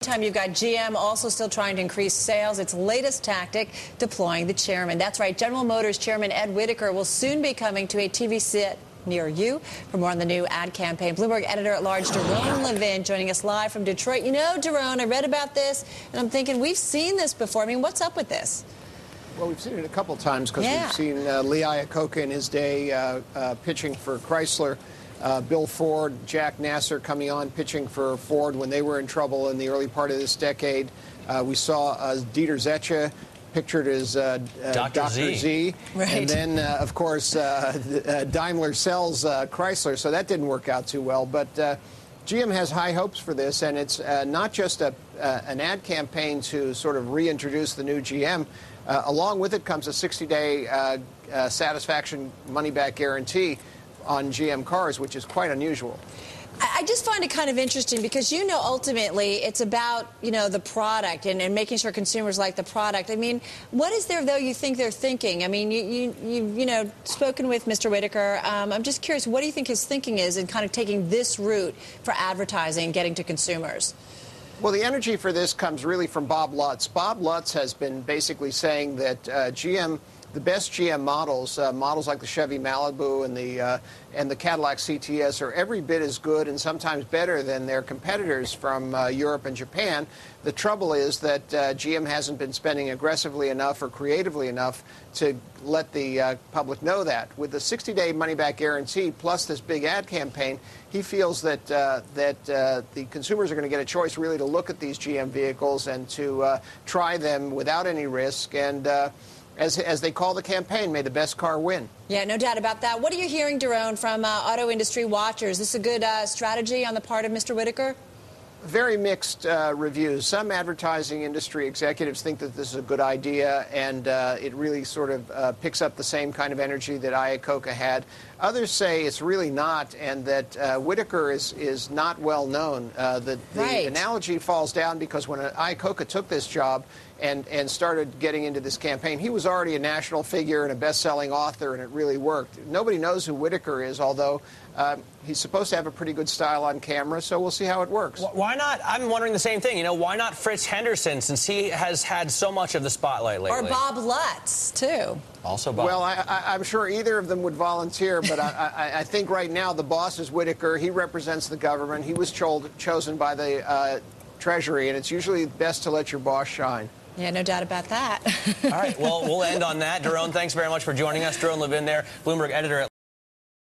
Meantime, you've got GM also still trying to increase sales. Its latest tactic, deploying the chairman. That's right, General Motors Chairman Ed Whitacre will soon be coming to a TV set near you. For more on the new ad campaign, Bloomberg editor-at-large Daron Levin joining us live from Detroit. You know, Daron, I read about this, and I'm thinking we've seen this before. I mean, what's up with this? Well, we've seen it a couple times because we've seen Lee Iacocca in his day pitching for Chrysler. Bill Ford, Jack Nasser coming on pitching for Ford when they were in trouble in the early part of this decade. We saw Dieter Zetsche pictured as Dr. Z. Right. And then, of course, Daimler sells Chrysler, so that didn't work out too well. But GM has high hopes for this, and it's not just an ad campaign to sort of reintroduce the new GM. Along with it comes a 60-day satisfaction money-back guarantee on GM cars, which is quite unusual. I just find it kind of interesting because, you know, ultimately it's about, you know, the product and making sure consumers like the product. I mean, what is there, though, you think they're thinking? I mean, you know, spoken with Mr. Whitacre. I'm just curious, what do you think his thinking is in kind of taking this route for advertising and getting to consumers? Well, the energy for this comes really from Bob Lutz. Bob Lutz has been basically saying that GM, the best GM models, models like the Chevy Malibu and the Cadillac CTS, are every bit as good and sometimes better than their competitors from Europe and Japan. The trouble is that GM hasn't been spending aggressively enough or creatively enough to let the public know that. With the 60-day money-back guarantee plus this big ad campaign, he feels that the consumers are going to get a choice really to look at these GM vehicles and to try them without any risk. And as they call the campaign, may the best car win. Yeah, no doubt about that. What are you hearing, Daron, from auto industry watchers? Is this a good strategy on the part of Mr. Whitacre? Very mixed reviews. Some advertising industry executives think that this is a good idea, and it really sort of picks up the same kind of energy that Iacocca had. Others say it's really not, and that Whitacre is not well known. The analogy falls down because when Iacocca took this job and started getting into this campaign, he was already a national figure and a best-selling author, and it really worked. Nobody knows who Whitacre is, although he's supposed to have a pretty good style on camera, so we'll see how it works. Why not? I'm wondering the same thing. You know, why not Fritz Henderson, since he has had so much of the spotlight lately? Or Bob Lutz, too. Also Bob. Well, I'm sure either of them would volunteer, but I think right now the boss is Whitacre. He represents the government. He was chosen by the Treasury, and it's usually best to let your boss shine. Yeah, no doubt about that. All right, well, we'll end on that. Daron, thanks very much for joining us. Daron Levin there, Bloomberg editor at